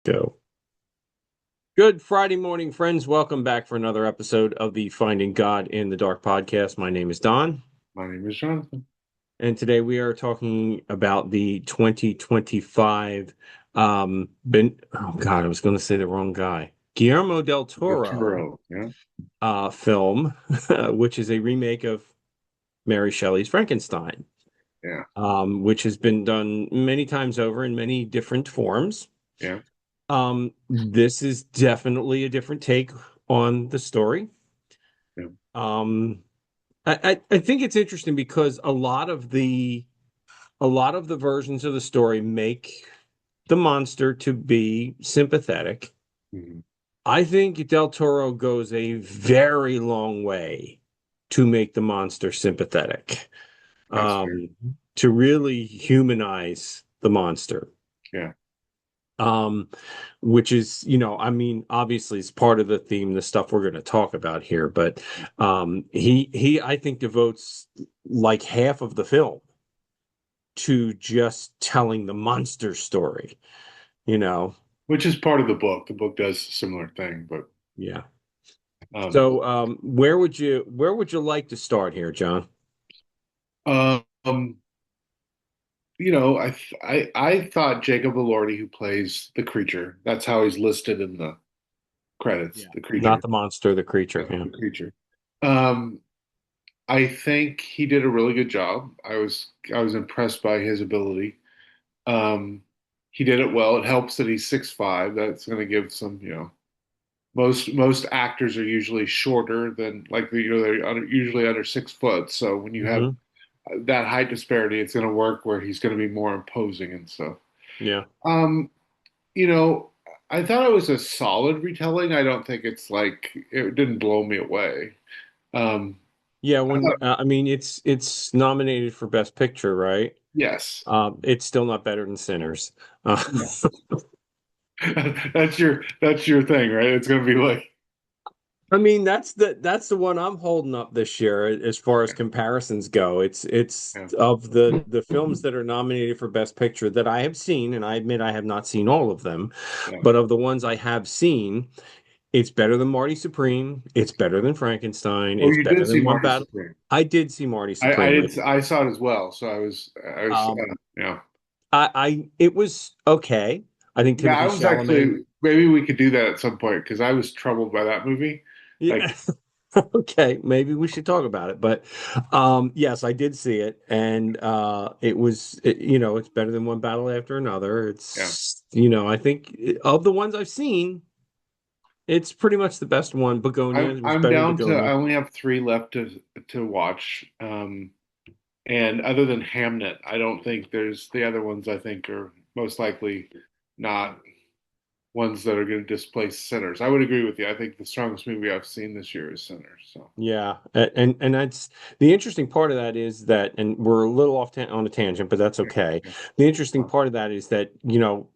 Go. Good Friday morning, friends. Welcome back for another episode of the Finding God in the Dark podcast. My name is Don, My name is Jonathan. and today we are talking about the 2025 oh God, I was going to say the wrong guy. Guillermo del The Toro Turo, yeah, film, which is a remake of Mary Shelley's Frankenstein, yeah, which has been done many times over in many different forms. yeah, This is definitely a different take on the story. yeah. Um, I think it's interesting because a lot of the versions of the story make the monster to be sympathetic. Mhm. I think Del Toro goes a very long way to make the monster sympathetic, That's fair. um, to really humanize the monster. Yeah, um, which is, I mean, obviously it's part of the theme, the stuff we're going to talk about here, but he I think devotes like half of the film to just telling the monster story, you know. which is part of the book. The book does a similar thing, but Yeah. um, So where would you like to start here, John? um, I thought Jacob Elordi, who plays the creature, that's how he's listed in the credits. Yeah. The Not creature, the monster, the creature. Yeah. the creature. Um, I think he did a really good job. I was impressed by his ability. Um, he did it well. It helps that he's 6'5". That's going to give some, most actors are usually shorter than they're usually under 6 foot. So when you have Hmm. that height disparity, it's going to work where he's going to be more imposing and stuff. Yeah. Um, you know, I thought it was a solid retelling. I don't think it's like it didn't blow me away. Um, Yeah, I when thought, I mean it's nominated for Best Picture, right? yes, It's still not better than Sinners. no. That's your thing, right? It's going to be like, I mean, that's the one I'm holding up this year as far as comparisons go. It's yeah, of the films that are nominated for Best Picture that I have seen, and I admit I have not seen all of them, yeah. but of the ones I have seen, it's better than Marty Supreme, it's better than Frankenstein, Oh, it's you better did see than One Marty Battle. Supreme. I did see Marty I Supreme. did. I saw it as well. So I was, Um, yeah. it was okay. I think Yeah, I Timothy was Chalamet. actually, maybe we could do that at some point because I was troubled by that movie. Like, Yeah. Okay, maybe we should talk about it. But yes, I did see it, and it's better than One Battle After Another. yeah, I think of the ones I've seen, it's pretty much the best one. Begonia, I'm it was I'm better than down to. Begonia. I only have three left to watch. And other than Hamnet, I don't think there's the other ones. I think are most likely not ones that are going to displace Sinners. I would agree with you. I think the strongest movie I've seen this year is Sinners. So Yeah, and that's the interesting part of that is that, and we're a little off on a tangent, but that's yeah, okay. yeah. The interesting part of that is that,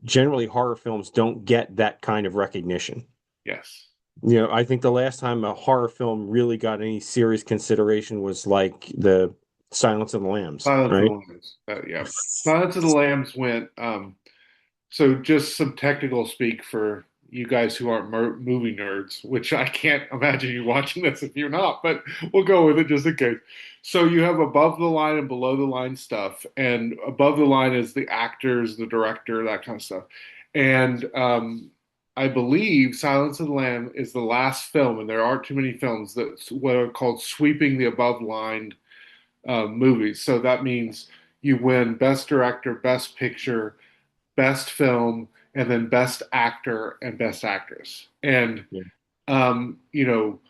generally horror films don't get that kind of recognition. Yes. I think the last time a horror film really got any serious consideration was like the Silence of the Lambs, Silence of the right? Lambs. Yeah. Silence of the Lambs went. So just some technical speak for you guys who aren't movie nerds, which I can't imagine you watching this if you're not, but we'll go with it just in case. So you have above the line and below the line stuff, and above the line is the actors, the director, that kind of stuff. And I believe Silence of the Lamb is the last film, and there aren't too many films that's what are called sweeping the above line movies. So that means you win Best Director, Best Picture, Best Film, and then Best Actor and Best Actress. And Yeah. you know,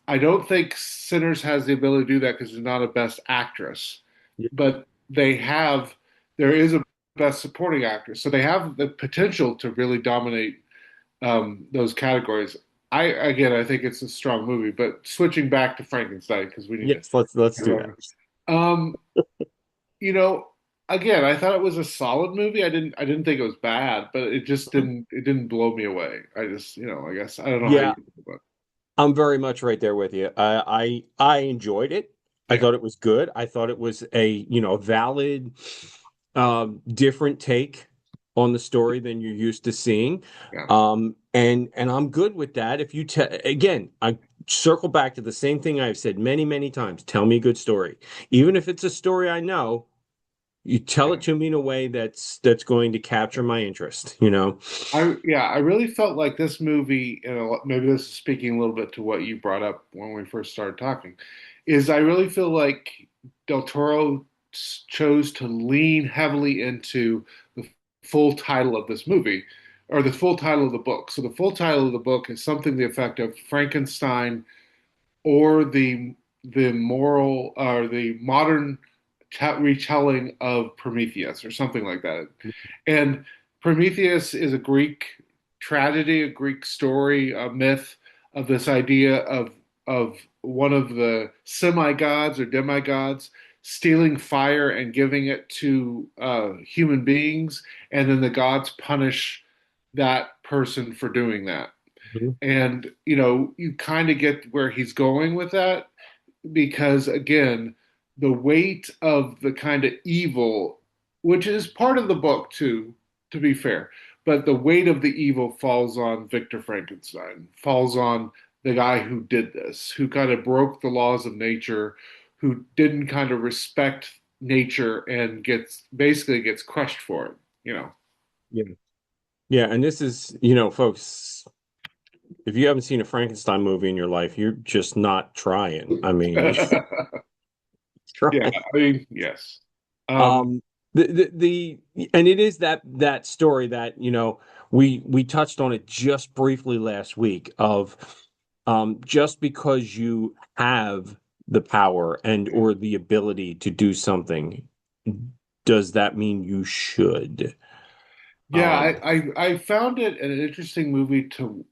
I don't think Sinners has the ability to do that because it's not a Best Actress, Yeah. but there is a Best Supporting Actress, so they have the potential to really dominate those categories. I think it's a strong movie, but switching back to Frankenstein because we need to. Yes, let's do that. Um, you know, again, I thought it was a solid movie. I didn't think it was bad, but it didn't blow me away. I just, I guess I don't know how you Yeah, feel about it. I'm very much right there with you. I enjoyed it. I Yeah, thought it was good. I thought it was a, valid, different take on the story than you're used to seeing. Yeah. And I'm good with that. If you again, I circle back to the same thing I've said many, many times. Tell me a good story. Even if it's a story I know, you tell it Yeah. to me in a way that's going to capture my interest, you know? I really felt like this movie, and maybe this is speaking a little bit to what you brought up when we first started talking, is I really feel like Del Toro chose to lean heavily into the full title of this movie, or the full title of the book. So the full title of the book is something to the effect of Frankenstein or the moral or the modern retelling of Prometheus or something like that. And Prometheus is a Greek tragedy, a Greek story, a myth of this idea of one of the semi-gods or demigods stealing fire and giving it to human beings, and then the gods punish that person for doing that. Mhm. And you kind of get where he's going with that because again, the weight of the kind of evil, which is part of the book too, to be fair, but the weight of the evil falls on Victor Frankenstein, falls on the guy who did this, who kind of broke the laws of nature, who didn't kind of respect nature and gets crushed for it, you know. Yeah. Yeah, and this is, folks, if you haven't seen a Frankenstein movie in your life, you're just not trying. I mean, Yeah, trying. I mean, yes. Um, Um, and it is that story that, we touched on it just briefly last week of just because you have the power and or the ability to do something, does that mean you should? Yeah, Um, I found it an interesting movie to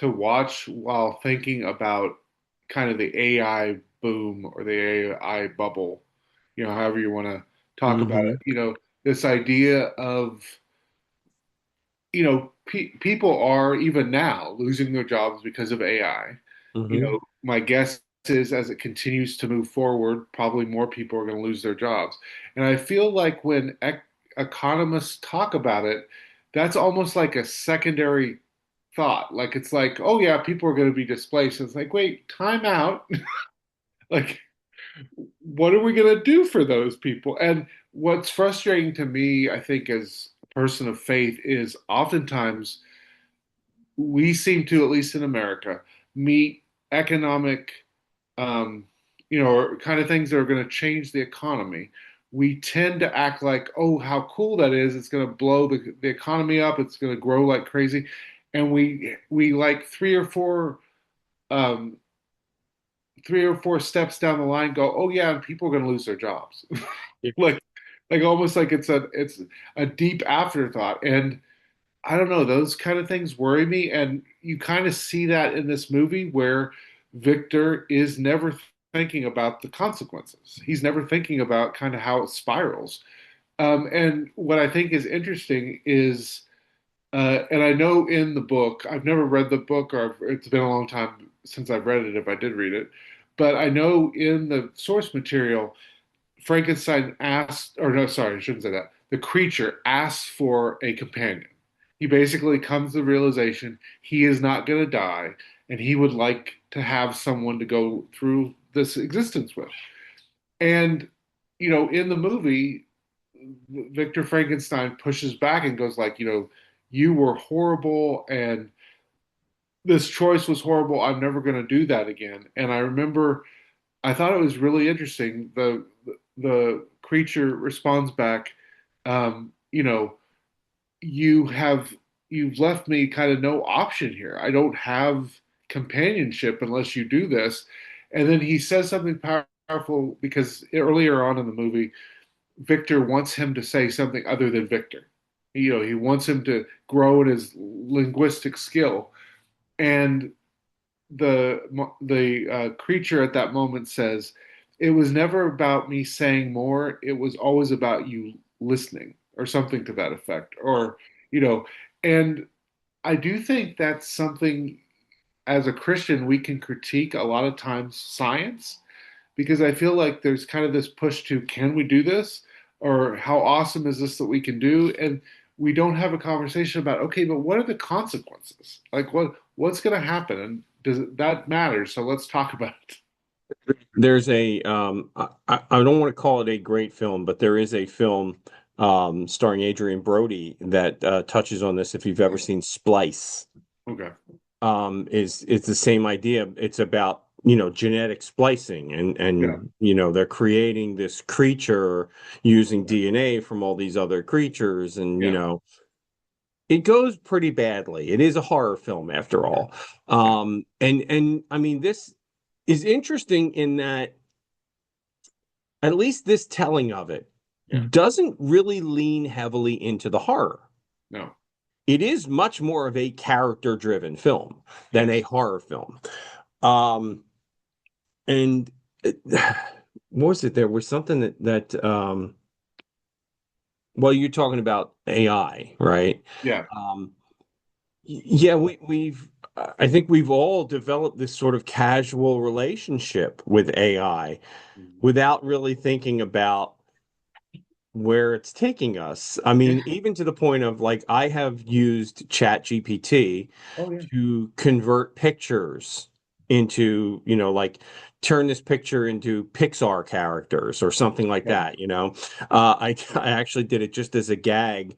watch while thinking about kind of the AI boom or the AI bubble, however you want to talk about it. mhm, This idea of, people are even now losing their jobs because of AI. mhm, My guess is as it continues to move forward, probably more people are going to lose their jobs. And I feel like when economists talk about it, that's almost like a secondary thought. Like it's like, oh yeah, people are going to be displaced. It's like, wait, time out. Like, what are we going to do for those people? And what's frustrating to me, I think, as a person of faith, is oftentimes we seem to, at least in America, meet economic, um, or kind of things that are going to change the economy. We tend to act like, oh, how cool that is. It's going to blow the economy up. It's going to grow like crazy. And we like um, 3 or 4 steps down the line go, oh yeah, and people are going to lose their jobs. yeah, like almost like it's a deep afterthought. And I don't know, those kind of things worry me. And you kind of see that in this movie where Victor is never thinking about the consequences. He's never thinking about kind of how it spirals. And what I think is interesting is, and I know in the book, I've never read the book, or it's been a long time since I've read it, if I did read it, but I know in the source material, Frankenstein asked, or no, sorry, I shouldn't say that. The creature asks for a companion. He basically comes to the realization he is not going to die, and he would like to have someone to go through this existence with. And, in the movie, Victor Frankenstein pushes back and goes like, you were horrible, and this choice was horrible. I'm never going to do that again. And I remember I thought it was really interesting. The creature responds back, um, you know, you have you've left me kind of no option here. I don't have companionship unless you do this. And then he says something powerful because earlier on in the movie, Victor wants him to say something other than Victor. He wants him to grow in his linguistic skill. And the creature at that moment says, "It was never about me saying more. It was always about you listening," or something to that effect. Or you know, and I do think that's something as a Christian we can critique a lot of times science because I feel like there's kind of this push to can we do this or how awesome is this that we can do and we don't have a conversation about, okay, but what are the consequences? Like what's going to happen, and that matter? So let's talk about it. There's I don't want to call it a great film, but there is a film starring Adrian Brody that touches on this. If you've ever seen Splice, Okay. is it's the same idea. It's about, genetic splicing, and Yeah. they're creating this creature using DNA from all these other creatures, and Yeah. it goes pretty badly. It is a horror film after all. Yeah. And I mean, this is interesting in that at least this telling of it Yeah. doesn't really lean heavily into the horror. No. It is much more of a character driven film than a Yes. horror film. Um, and it, what was it? There was something that well, you're talking about AI, right? Yeah. Um, yeah, we've I think we've all developed this sort of casual relationship with AI Mhm. without really thinking about where it's taking us. I mean, Yeah. even to the point of like I have used Chat GPT Oh yeah. to convert pictures into, like turn this picture into Pixar characters or something like Yeah. that. I actually did it just as a gag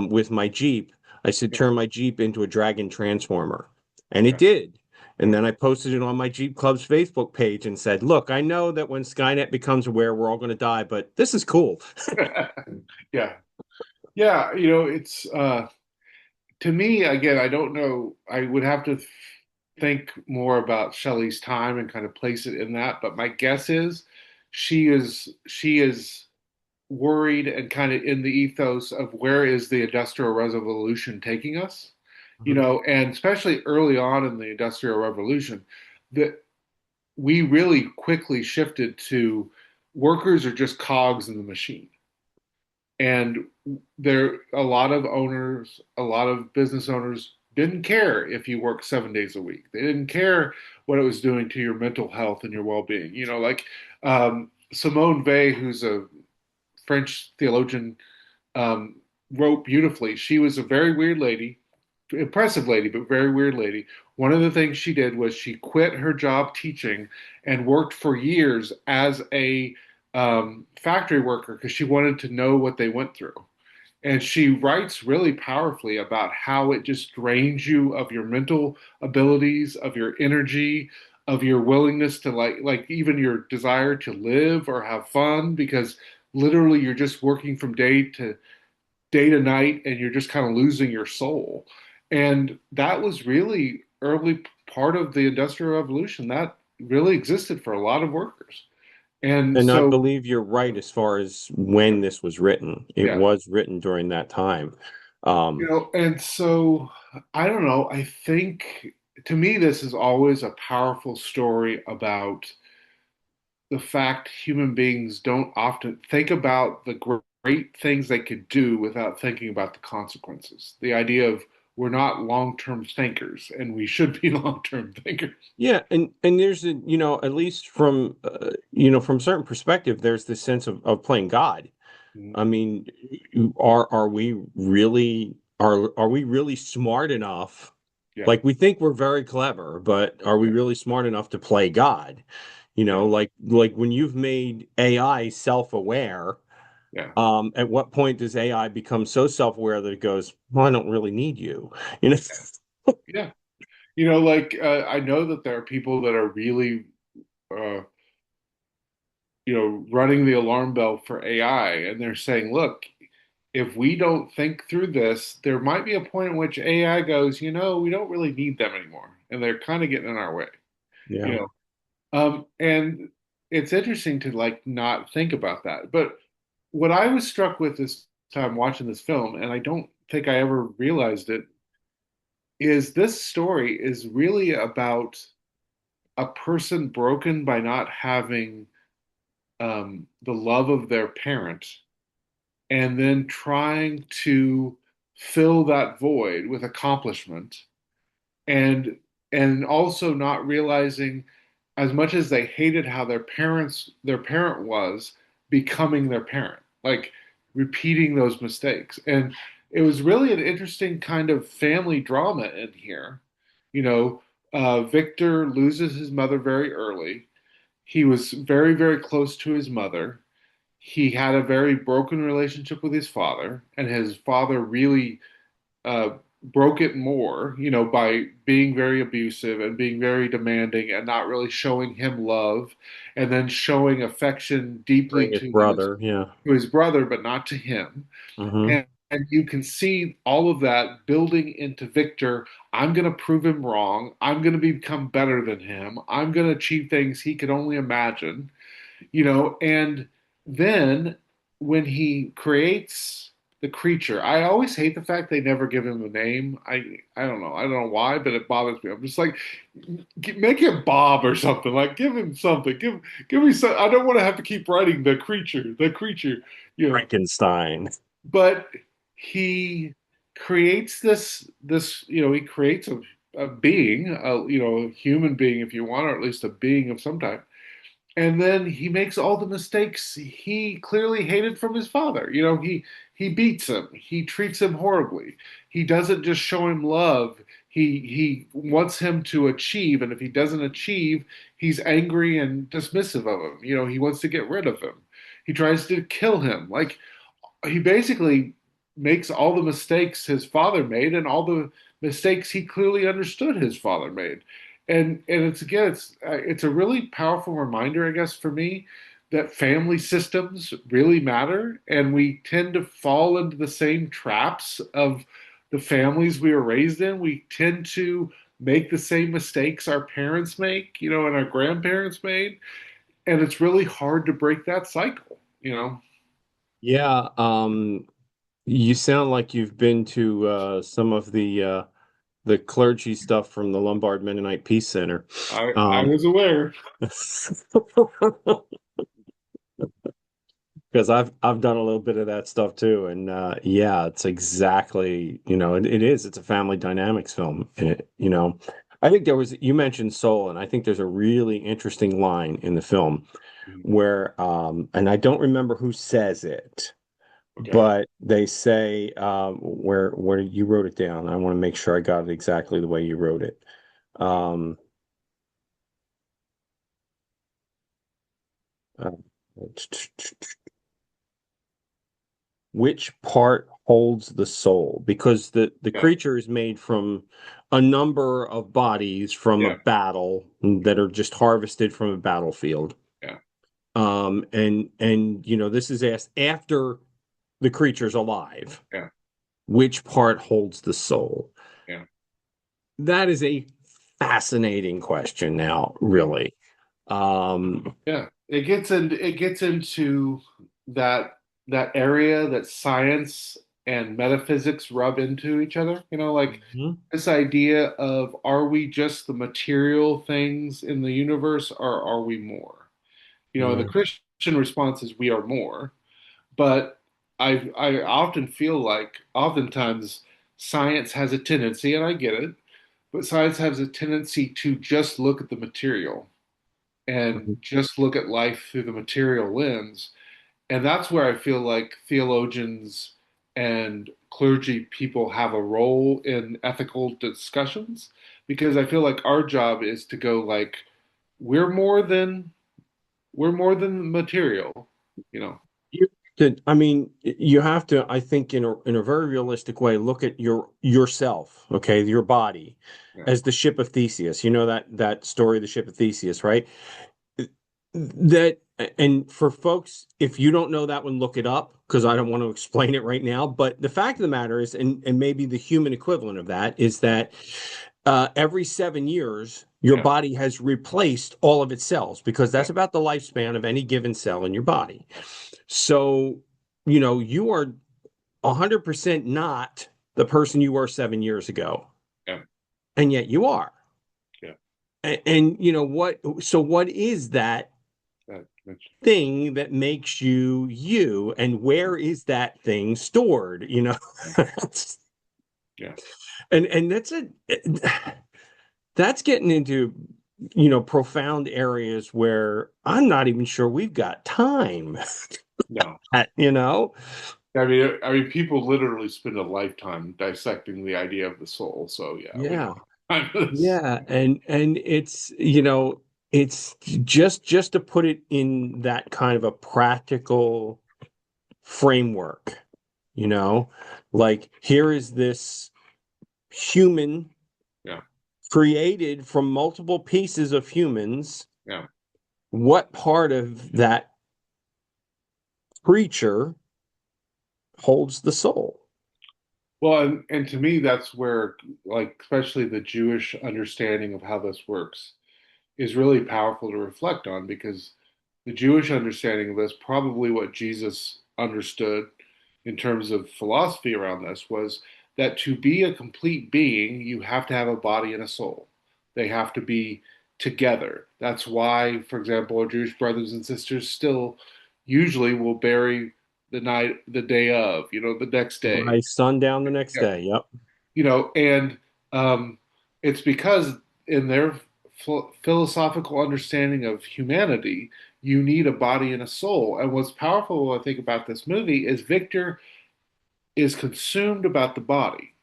with my Jeep. I said, Yeah. turn my Jeep into a Dragon Transformer. And it Yeah. did. And Yeah. then I posted it on my Jeep Club's Facebook page and said, look, I know that when Skynet becomes aware, we're all going to die, but this is cool. Yeah. Yeah. It's to me, again, I don't know. I would have to think more about Shelley's time and kind of place it in that. But my guess is she is worried and kind of in the ethos of where is the Industrial Revolution taking us? Mhm. And especially early on in the Industrial Revolution, that we really quickly shifted to workers are just cogs in the machine. And there a lot of owners, a lot of business owners didn't care if you worked 7 days a week. They didn't care what it was doing to your mental health and your well-being. Like Simone Weil, who's a French theologian, um, wrote beautifully. She was a very weird lady, impressive lady, but very weird lady. One of the things she did was she quit her job teaching and worked for years as a factory worker because she wanted to know what they went through. And she writes really powerfully about how it just drains you of your mental abilities, of your energy, of your willingness to like even your desire to live or have fun because literally you're just working from day to night and you're just kind of losing your soul. And that was really early part of the Industrial Revolution. That really existed for a lot of workers. And And I so, believe you're right as far as when this was written. It yeah, was written during that time. Um, and so I don't know. I think to me, this is always a powerful story about the fact human beings don't often think about the great things they could do without thinking about the consequences. The idea of we're not long-term thinkers and we should be long-term thinkers. yeah, and there's a, at least from from certain perspective, there's this sense of playing God. Mhm. I mean, are we really smart enough? Yeah, Like we think we're very clever, but are we yeah, really smart enough to play God? yeah, Like when you've made AI self-aware, yeah, at what point does AI become so self-aware that it goes, well, I don't really need you? You know? yeah. I know that there are people that are really, uh, running the alarm bell for AI, and they're saying, look, if we don't think through this, there might be a point in which AI goes, we don't really need them anymore, and they're kind of getting in our way, you Yeah. know. And it's interesting to like not think about that. But what I was struck with this time watching this film, and I don't think I ever realized it, is this story is really about a person broken by not having the love of their parent and then trying to fill that void with accomplishment and also not realizing as much as they hated how their parent was becoming their parent, like repeating those mistakes. And it was really an interesting kind of family drama in here. You know, Victor loses his mother very early. He was very, very close to his mother. He had a very broken relationship with his father, and his father really uh, broke it more, by being very abusive and being very demanding and not really showing him love, and then showing affection deeply Bring his brother. Yeah. to his brother, but not to him. Hmm. And you can see all of that building into Victor. I'm going to prove him wrong. I'm going to become better than him. I'm going to achieve things he could only imagine, and then when he creates the creature, I always hate the fact they never give him a name. I don't know why, but it bothers me. I'm just like, make him Bob or something. Like, give him something. Give me some. I don't want to have to keep writing the creature, you know. Frankenstein. But he creates this. He creates a being, a human being, if you want, or at least a being of some type, and then he makes all the mistakes he clearly hated from his father. He beats him, he treats him horribly, he doesn't just show him love. He wants him to achieve, and if he doesn't achieve, he's angry and dismissive of him. He wants to get rid of him. He tries to kill him. Like, he basically makes all the mistakes his father made and all the mistakes he clearly understood his father made. And it's, again, it's a really powerful reminder, I guess, for me, that family systems really matter, and we tend to fall into the same traps of the families we were raised in. We tend to make the same mistakes our parents make, and our grandparents made, and it's really hard to break that cycle. Yeah. You sound like you've been to some of the clergy stuff from the Lombard Mennonite Peace Center. I Um, was aware. because I've done a little bit of that stuff too, and yeah, it's exactly, it is. It's a family dynamics film. I think you mentioned soul, and I think there's a really interesting line in the film where, and I don't remember who says it, Okay. but they say, where you wrote it down. I want to make sure I got it exactly the way you wrote it. Um, uh, which part holds the soul? Because the Yeah. creature is made from a number of bodies from a Yeah. battle that are just harvested from a battlefield. Yeah. And this is asked after the creature's alive. Yeah. Which part holds the soul? Yeah. That is a fascinating question now, really. Um, Yeah. It gets into that that area that science and metaphysics rub into each other. Like mhm, this idea of, are we just the material things in the universe, or are we more? And the mhm. Christian response is, we are more. But I often feel like oftentimes science has a tendency, and I get it, but science has a tendency to just look at the material and just look at life through the material lens. And that's where I feel like theologians and clergy people have a role in ethical discussions, because I feel like our job is to go, like, we're more than we're more than material, you know. I mean, you have to, I think, in a very realistic way, look at yourself, okay, your body, Yeah. as the ship of Theseus. You know that story, the ship of Theseus, right? That and for folks, if you don't know that one, look it up because I don't want to explain it right now. But the fact of the matter is, and maybe the human equivalent of that is that every 7 years, your Yeah. body has replaced all of its cells because Yeah. that's about the lifespan of any given cell in your body. So, you are 100% not the person you were 7 years ago, Yeah. and yet you are. Yeah. And you know what? So, what is that That's, thing that makes you you, and where is that thing stored? yeah. And that's getting into profound areas where I'm not even sure we've got time No. at. I mean, people literally spend a lifetime dissecting the idea of the soul. So yeah, we don't Yeah. have time for this. Yeah, and it's it's just to put it in that kind of a practical framework, you know, like here is this human Yeah, created from multiple pieces of humans. yeah. What part of that creature holds the soul? Well, and to me, that's where, like, especially the Jewish understanding of how this works is really powerful to reflect on because the Jewish understanding of this, probably what Jesus understood in terms of philosophy around this, was that to be a complete being, you have to have a body and a soul. They have to be together. That's why, for example, our Jewish brothers and sisters still usually will bury the day of, the next day. By sundown the next Yeah. day. Yep. And um, it's because in their philosophical understanding of humanity, you need a body and a soul. And what's powerful, I think, about this movie is Victor is consumed about the body,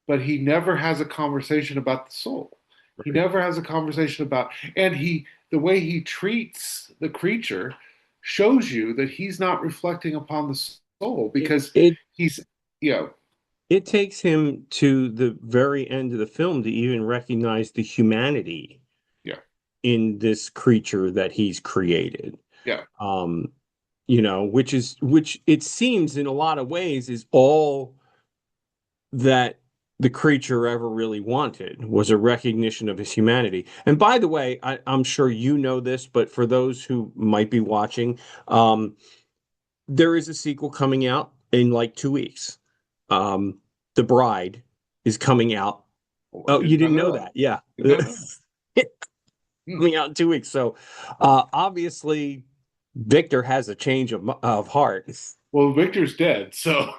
but he never has a conversation about the soul. He Right. never has a conversation about, and the way he treats the creature shows you that he's not reflecting upon the soul It, because it he's, you know, it takes him to the very end of the film to even recognize the humanity yeah, in this creature that he's created. yeah, Um, which it seems in a lot of ways is all that the creature ever really wanted was a recognition of his humanity. And by the way, I'm sure you know this, but for those who might be watching, there is a sequel coming out in like 2 weeks. Um, The Bride is coming out. oh, I Oh, did you not didn't know know that. that? Yeah. Did not know. Hmm. Coming out in 2 weeks. So obviously Victor has a change of heart. Well, Victor's dead, so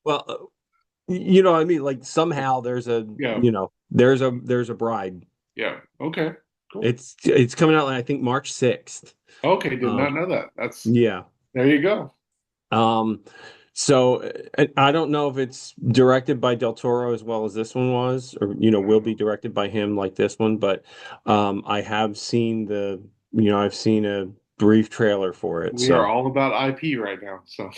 Well, you know what I mean? Like somehow yeah, there's a bride. yeah. Okay, cool. It's coming out I think March 6th. Okay, did Um, not know that. yeah. There you go. Um, so I don't know if it's directed by Del Toro as well as this one was, or will be directed by him like this one, but I have seen I've seen a brief trailer for it. We are So all about IP right now. So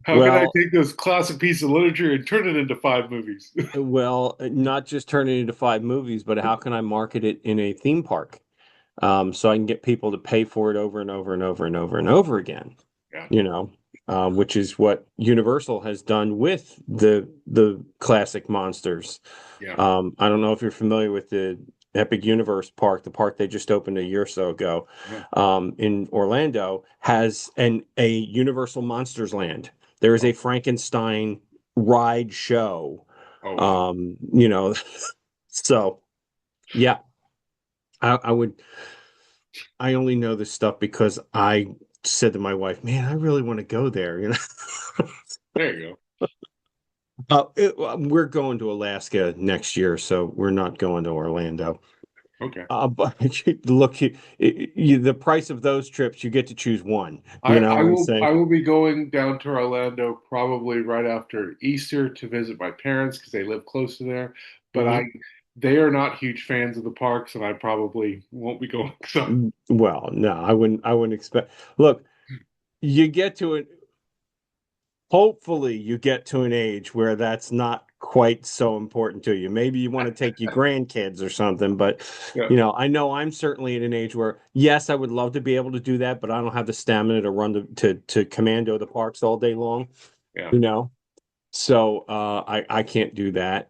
how can I well, take this classic piece of literature and turn it into 5 movies? not just turn it into 5 movies, but how can I market it in a theme park? So I can get people to pay for it over and over and over and over and over again, Yeah, you know, which is what Universal has done with the classic monsters. yeah, I don't know if you're familiar with the Epic Universe Park, the park they just opened a year or so ago, yeah. in Orlando, has a Universal Monsters Land. There is a Oh, Frankenstein ride show. oh wow. You know, so yeah, I would. I only know this stuff because I said to my wife, "Man, I really want to go there." There you We're going to Alaska next year, so we're not going to Orlando. go. Okay. But look, the price of those trips, you get to choose one. I, You know I what I'm will I saying? will be going down to Orlando probably right after Easter to visit my parents because they live close to there. But Hmm. they are not huge fans of the parks, and I probably won't be going. So Well, no, I wouldn't expect. Look, you get to it. Hopefully you get to an age where that's not quite so important to you. Maybe you want to take your grandkids or something, but yeah, I know I'm certainly at an age where yes, I would love to be able to do that, but I don't have the stamina to run to commando the parks all day long, yeah. you know. So I can't do that.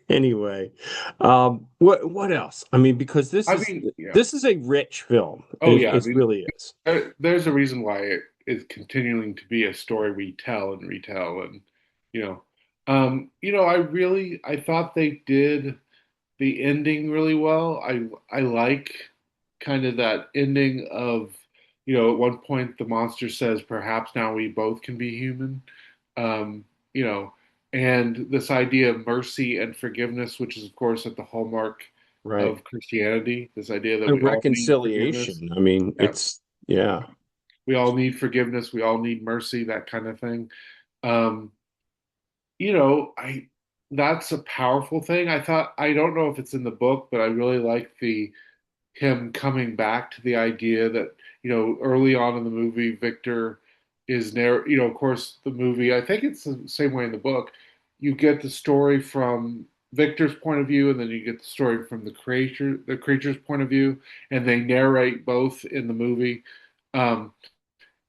Anyway, what else? I mean, because this I is mean, yeah. this is a rich film. Oh It, yeah. I it mean, really is. there's a reason why it is continuing to be a story we tell and retell, and you know, I thought they did the ending really well. I like kind of that ending of, at one point the monster says, "Perhaps now we both can be human," um, and this idea of mercy and forgiveness, which is of course at the hallmark Right. of Christianity. This idea that And we all need forgiveness. reconciliation. I mean, Yeah, yeah. we all need forgiveness. We all need mercy. That kind of thing. Um, I that's a powerful thing. I don't know if it's in the book, but I really like the him coming back to the idea that, early on in the movie, Victor is there. Of course, the movie, I think it's the same way in the book. You get the story from Victor's point of view, and then you get the story from the creature's point of view, and they narrate both in the movie. Um,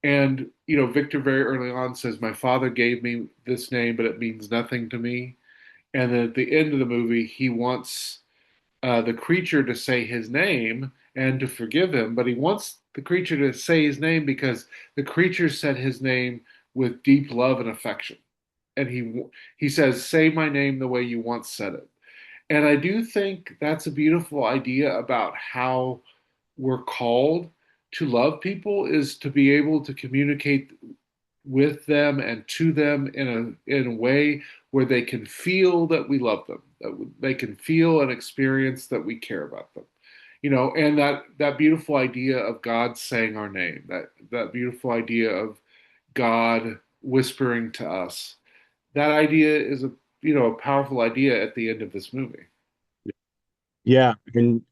and Victor very early on says, "My father gave me this name, but it means nothing to me." And then at the end of the movie, he wants the creature to say his name and to forgive him, but he wants the creature to say his name because the creature said his name with deep love and affection. And he says, "Say my name the way you once said it." And I do think that's a beautiful idea about how we're called to love people, is to be able to communicate with them and to them in a way where they can feel that we love them, that they can feel and experience that we care about them. And that beautiful idea of God saying our name, that beautiful idea of God whispering to us. That idea is a powerful idea at the end of this movie. Yeah, and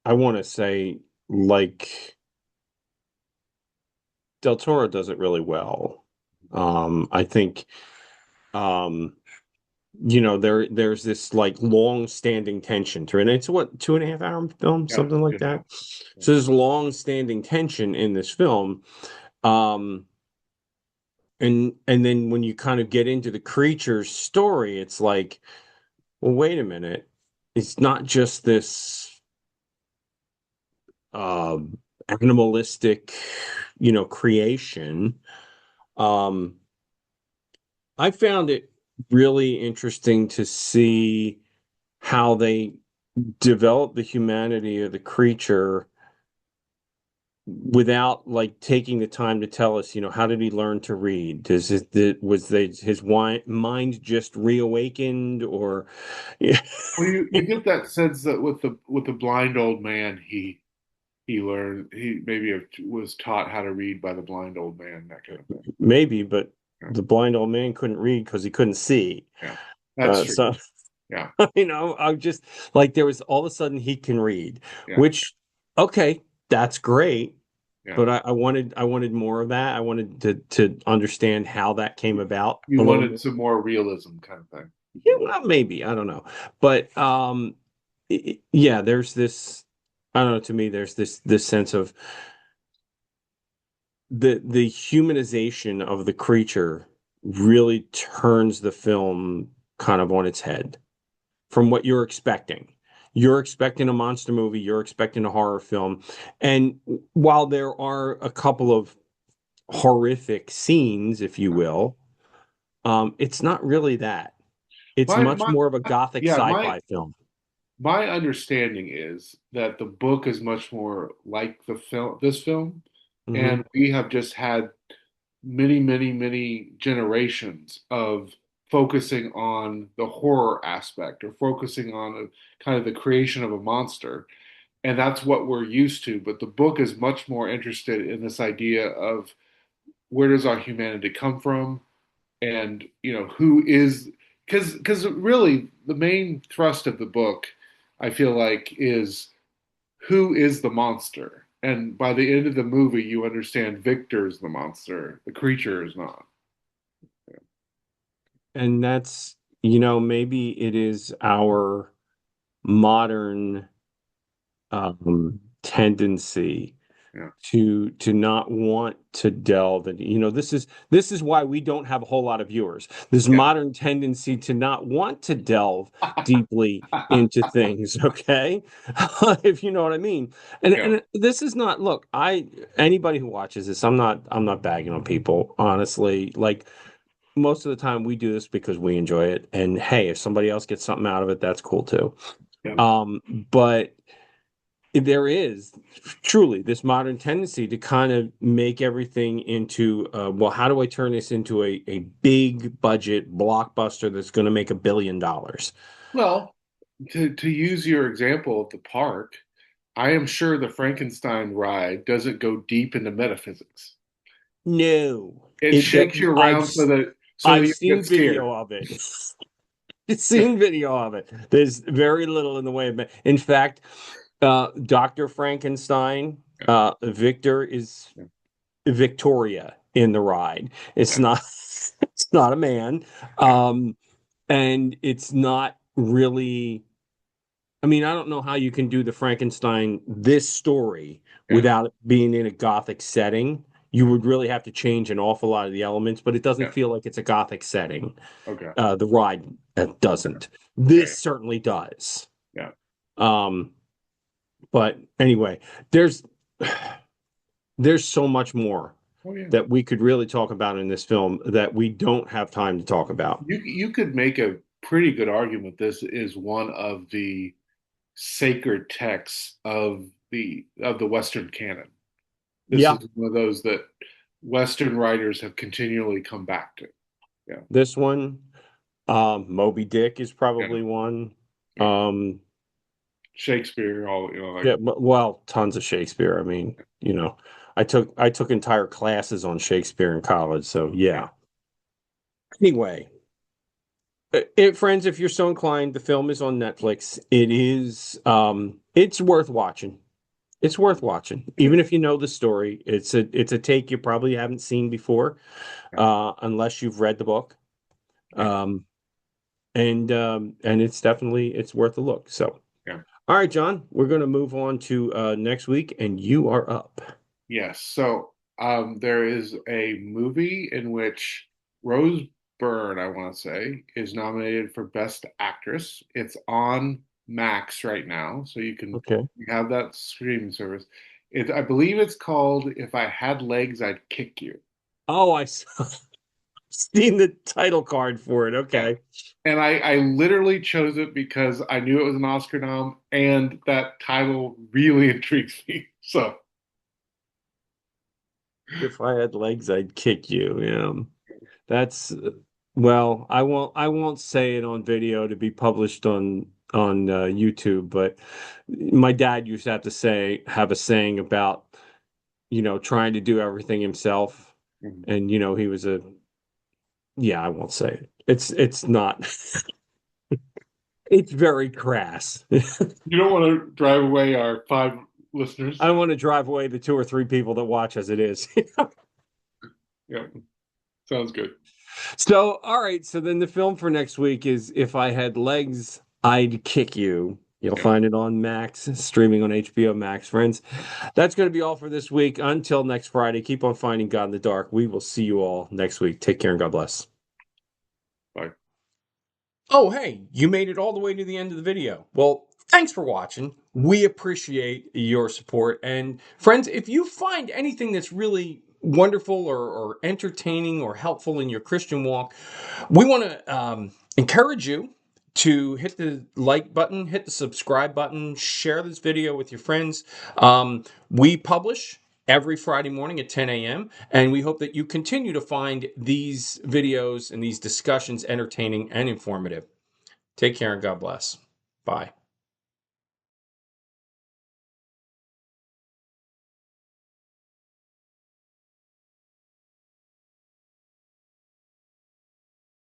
I want to say, like, Del Toro does it really well. I think um there's this like long-standing tension to it. And it's what, 2.5 hour film, Yeah, something like that. So there's long-standing tension in this film. Um and then when you kind of get into the creature's story, it's like, well, wait a minute. It's not just this um animalistic, creation. Um I found it really interesting to see how they develop the humanity of the creature without like taking the time to tell us, how did he learn to read? His mind just reawakened, or yeah. Well, you get that sense that with the blind old man, he learned, he maybe was taught how to read by the blind old man, that kind of thing. Maybe, but Yeah, the blind old man couldn't read because he couldn't see. yeah, that's true. So Yeah, I'm just like, there was all of a sudden he can read, yeah, which, okay, that's great. yeah. But I wanted more of that. I wanted to understand how that came about You a little wanted more. some more realism, kind of thing. Yeah, well, maybe, I don't know, but yeah, there's this. I don't know. To me, there's this sense of the humanization of the creature really turns the film kind of on its head from what you're expecting. You're expecting a monster movie, you're expecting a horror film. And while there are a couple of horrific scenes, if you Yeah. will, it's not really that. It's My much my more of a gothic yeah, my sci-fi film. my understanding is that the book is much more like this film, Hmm. and we have just had many, many, many generations of focusing on the horror aspect or focusing on kind of the creation of a monster. And that's what we're used to. But the book is much more interested in this idea of where does our humanity come from? And, who is, because really the main thrust of the book, I feel like, is who is the monster? And by the end of the movie, you understand Victor's the monster. The creature is not. And that's, maybe it is our modern tendency Yeah. to not want to delve, and this is why we don't have a whole lot of viewers. This Yeah. modern tendency to not want to delve deeply into things, okay? If you know what I mean. and Yeah. and this is not, look, I anybody who watches this, I'm not bagging on people, honestly. Like, most of the time we do this because we enjoy it, and hey, if somebody else gets something out of it, that's cool too. Yeah. But there is truly this modern tendency to kind of make everything into, well, how do I turn this into a big budget blockbuster that's going to make $1 billion? Well, to use your example of the park, I am sure the Frankenstein ride doesn't go deep into metaphysics. No, It it shakes doesn't. you around so that I've you seen get scared. video of it. I've seen video of it. There's very little in the way of it. In fact, Dr. Frankenstein, Yeah, Victor is yeah, Victoria in the ride. It's yeah, not it's not a man. yeah, Um, and it's not really, I mean, I don't know how you can do the Frankenstein this story yeah, without it being in a gothic setting. You would really have to change an awful lot of the elements, but it doesn't yeah. feel like it's a gothic setting. Okay. The ride doesn't. Yeah, This certainly does. yeah. Um, but anyway, there's there's so much more Oh yeah. that we could really talk about in this film that we don't have time to talk about. You could make a pretty good argument this is one of the sacred texts of the Western canon. This is Yeah, one of those that Western writers have continually come back to. Yeah, this one, Moby Dick is yeah, probably one. yeah. Um, Shakespeare, all like yeah, well, tons of Shakespeare. I mean, I took entire classes on Shakespeare in college, so yeah, yeah. Anyway, friends, if you're so inclined, the film is on Netflix. It's worth watching. It's worth watching, it even is. if you know the story. It's a take you probably haven't seen before, Yeah, unless you've read the book. yeah, Um, and it's worth a look. So, yeah. all right, John, we're going to move on to next week, and you are up. Yes. So there is a movie in which Rose Byrne, I want to say, is nominated for Best Actress. It's on Max right now, so Okay. you have that streaming service. I believe it's called "If I Had Legs, I'd Kick You." Oh, seen the title card for it. Yeah. Okay. And I literally chose it because I knew it was an Oscar nom, and that title really intrigues me. So, If I had legs, I'd kick you. Yeah. That's well, I won't say it on video to be published on YouTube, but my dad used to have a saying about, trying to do everything himself. mhm. And he was yeah, I won't say it. It's not it's very crass. You don't want to drive away our five I listeners. don't want to drive away the two or three people that watch as it is. Yeah, sounds good. So, all right. So then the film for next week is If I Had Legs, I'd Kick You. You'll Yeah. find it on Max, streaming on HBO Max, friends. That's going to be all for this week. Until next Friday, keep on finding God in the dark. We will see you all next week. Take care and God bless. Bye. Oh, hey, you made it all the way to the end of the video. Well, thanks for watching. We appreciate your support. And friends, if you find anything that's really wonderful or entertaining or helpful in your Christian walk, we want to encourage you to hit the like button, hit the subscribe button, share this video with your friends. We publish every Friday morning at 10 a.m. And we hope that you continue to find these videos and these discussions entertaining and informative. Take care and God bless. Bye.